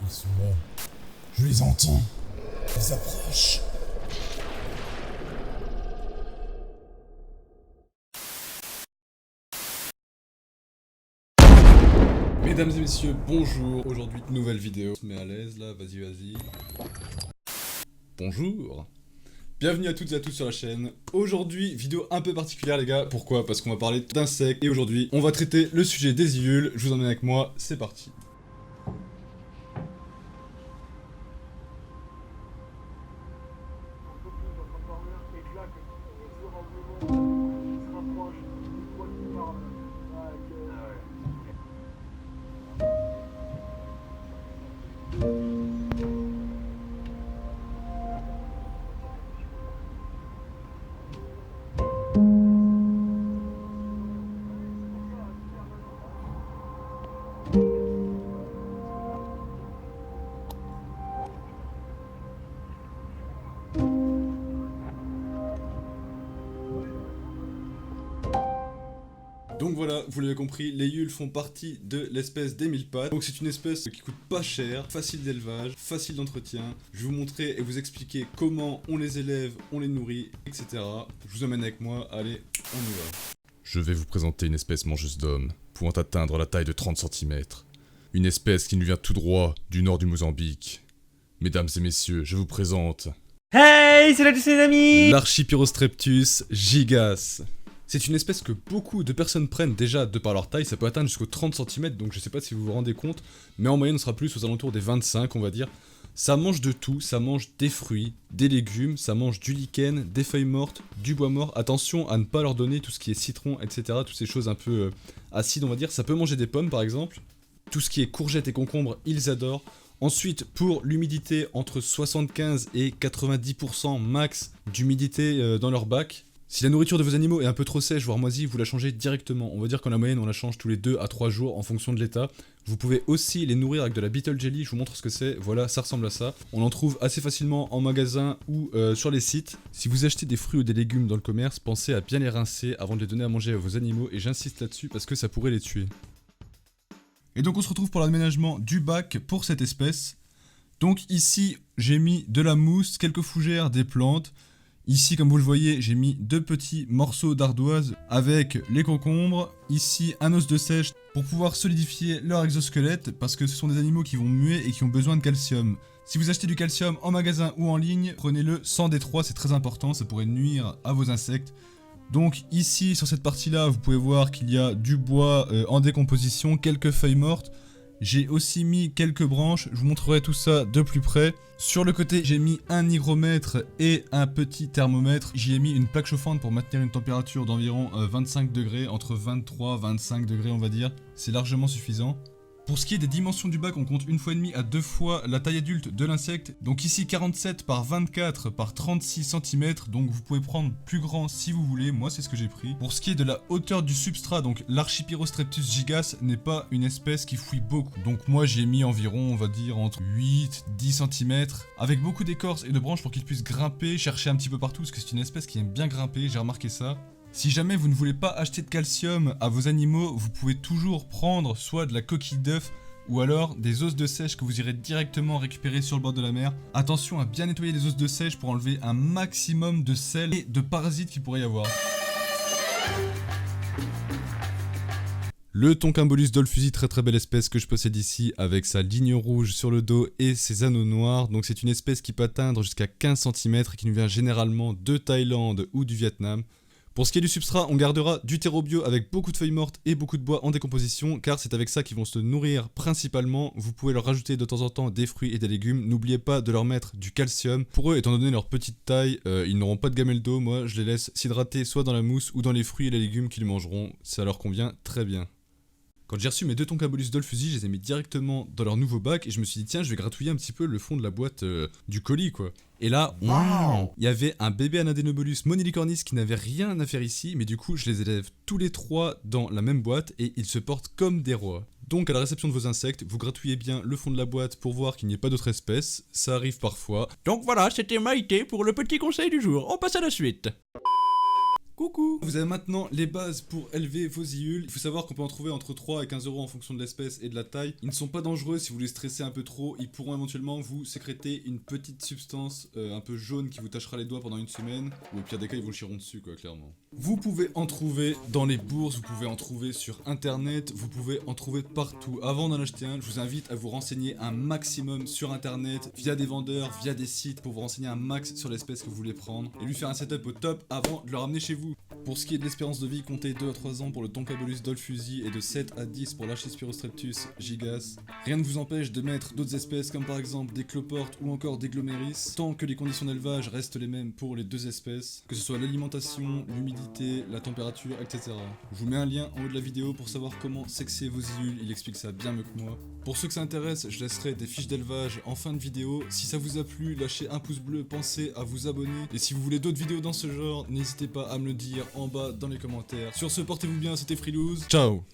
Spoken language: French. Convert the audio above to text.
Ils sont là. Je les entends. Ils approchent. Mesdames et messieurs, bonjour. Aujourd'hui, nouvelle vidéo. On se met à l'aise là, vas-y. Bonjour. Bienvenue à toutes et à tous sur la chaîne. Aujourd'hui, vidéo un peu particulière les gars. Pourquoi? Parce qu'on va parler d'insectes. Et aujourd'hui, on va traiter le sujet des iules. Je vous emmène avec moi, c'est parti. Donc voilà, vous l'avez compris, les iules font partie de l'espèce des mille pattes. Donc c'est une espèce qui coûte pas cher, facile d'élevage, facile d'entretien. Je vais vous montrer et vous expliquer comment on les élève, on les nourrit, etc. Je vous emmène avec moi, allez, on y va. Je vais vous présenter une espèce mangeuse d'hommes, pouvant atteindre la taille de 30 cm. Une espèce qui nous vient tout droit du nord du Mozambique. Mesdames et messieurs, je vous présente... Hey, c'est la les amis. l'Archipyrostreptus gigas. C'est une espèce que beaucoup de personnes prennent déjà de par leur taille, ça peut atteindre jusqu'aux 30 cm, donc je sais pas si vous vous rendez compte, mais en moyenne on sera plus aux alentours des 25 on va dire. Ça mange de tout, ça mange des fruits, des légumes, ça mange du lichen, des feuilles mortes, du bois mort. Attention à ne pas leur donner tout ce qui est citron, etc. Toutes ces choses un peu acides on va dire. Ça peut manger des pommes par exemple. Tout ce qui est courgettes et concombres, ils adorent. Ensuite, pour l'humidité, entre 75 et 90% max d'humidité dans leur bac. Si la nourriture de vos animaux est un peu trop sèche, voire moisie, vous la changez directement. On va dire qu'en la moyenne, on la change tous les 2 à 3 jours en fonction de l'état. Vous pouvez aussi les nourrir avec de la beetle jelly, je vous montre ce que c'est. Voilà, ça ressemble à ça. On en trouve assez facilement en magasin ou sur les sites. Si vous achetez des fruits ou des légumes dans le commerce, pensez à bien les rincer avant de les donner à manger à vos animaux. Et j'insiste là-dessus parce que ça pourrait les tuer. Et donc on se retrouve pour l'aménagement du bac pour cette espèce. Donc ici, j'ai mis de la mousse, quelques fougères, des plantes. Ici, comme vous le voyez, j'ai mis 2 petits morceaux d'ardoise avec les concombres. Ici, un os de sèche pour pouvoir solidifier leur exosquelette parce que ce sont des animaux qui vont muer et qui ont besoin de calcium. Si vous achetez du calcium en magasin ou en ligne, prenez-le sans détroit, c'est très important, ça pourrait nuire à vos insectes. Donc ici, sur cette partie-là, vous pouvez voir qu'il y a du bois en décomposition, quelques feuilles mortes. J'ai aussi mis quelques branches, je vous montrerai tout ça de plus près. Sur le côté, j'ai mis un hygromètre et un petit thermomètre. J'y ai mis une plaque chauffante pour maintenir une température d'environ 25 degrés, entre 23 et 25 degrés on va dire. C'est largement suffisant. Pour ce qui est des dimensions du bac, on compte 1,5 à 2 fois la taille adulte de l'insecte. Donc ici 47 par 24 par 36 cm, donc vous pouvez prendre plus grand si vous voulez, moi c'est ce que j'ai pris. Pour ce qui est de la hauteur du substrat, donc l'Archipyrostreptus gigas n'est pas une espèce qui fouille beaucoup. Donc moi j'ai mis environ, on va dire, entre 8 et 10 cm, avec beaucoup d'écorce et de branches pour qu'il puisse grimper, chercher un petit peu partout, parce que c'est une espèce qui aime bien grimper, j'ai remarqué ça. Si jamais vous ne voulez pas acheter de calcium à vos animaux, vous pouvez toujours prendre soit de la coquille d'œuf ou alors des os de sèche que vous irez directement récupérer sur le bord de la mer. Attention à bien nettoyer les os de sèche pour enlever un maximum de sel et de parasites qu'il pourrait y avoir. Le Toncambolus dolphusi, très belle espèce que je possède ici avec sa ligne rouge sur le dos et ses anneaux noirs. Donc c'est une espèce qui peut atteindre jusqu'à 15 cm et qui nous vient généralement de Thaïlande ou du Vietnam. Pour ce qui est du substrat, on gardera du terreau bio avec beaucoup de feuilles mortes et beaucoup de bois en décomposition, car c'est avec ça qu'ils vont se nourrir principalement. Vous pouvez leur rajouter de temps en temps des fruits et des légumes. N'oubliez pas de leur mettre du calcium. Pour eux, étant donné leur petite taille, ils n'auront pas de gamelle d'eau. Moi, je les laisse s'hydrater soit dans la mousse ou dans les fruits et les légumes qu'ils mangeront. Ça leur convient très bien. Quand j'ai reçu mes 2 Toncambolus dolphusi, je les ai mis directement dans leur nouveau bac et je me suis dit tiens, je vais gratouiller un petit peu le fond de la boîte du colis quoi. Et là, wow, il y avait un bébé Anadenobolus monilicornis qui n'avait rien à faire ici, mais du coup je les élève tous les 3 dans la même boîte et ils se portent comme des rois. Donc à la réception de vos insectes, vous gratouillez bien le fond de la boîte pour voir qu'il n'y ait pas d'autres espèces, ça arrive parfois. Donc voilà, c'était Maïté pour le petit conseil du jour. On passe à la suite. Coucou! Vous avez maintenant les bases pour élever vos iules. Il faut savoir qu'on peut en trouver entre 3 et 15 € en fonction de l'espèce et de la taille. Ils ne sont pas dangereux si vous les stressez un peu trop. Ils pourront éventuellement vous sécréter une petite substance un peu jaune qui vous tachera les doigts pendant une semaine. Ou au pire des cas, ils vous le chieront dessus, quoi, clairement. Vous pouvez en trouver dans les bourses, vous pouvez en trouver sur internet, vous pouvez en trouver partout. Avant d'en acheter un, je vous invite à vous renseigner un maximum sur internet, via des vendeurs, via des sites, pour vous renseigner un max sur l'espèce que vous voulez prendre et lui faire un setup au top avant de le ramener chez vous. Pour ce qui est de l'espérance de vie, comptez 2 à 3 ans pour le Tonkabolus dolphusi et de 7 à 10 pour l'Archispirostreptus gigas. Rien ne vous empêche de mettre d'autres espèces comme par exemple des cloportes ou encore des gloméris, tant que les conditions d'élevage restent les mêmes pour les deux espèces, que ce soit l'alimentation, l'humidité, la température, etc. Je vous mets un lien en haut de la vidéo pour savoir comment sexer vos iules, il explique ça bien mieux que moi. Pour ceux que ça intéresse, je laisserai des fiches d'élevage en fin de vidéo. Si ça vous a plu, lâchez un pouce bleu, pensez à vous abonner. Et si vous voulez d'autres vidéos dans ce genre, n'hésitez pas à me le dire en bas dans les commentaires. Sur ce, portez-vous bien, c'était Frilouz. Ciao!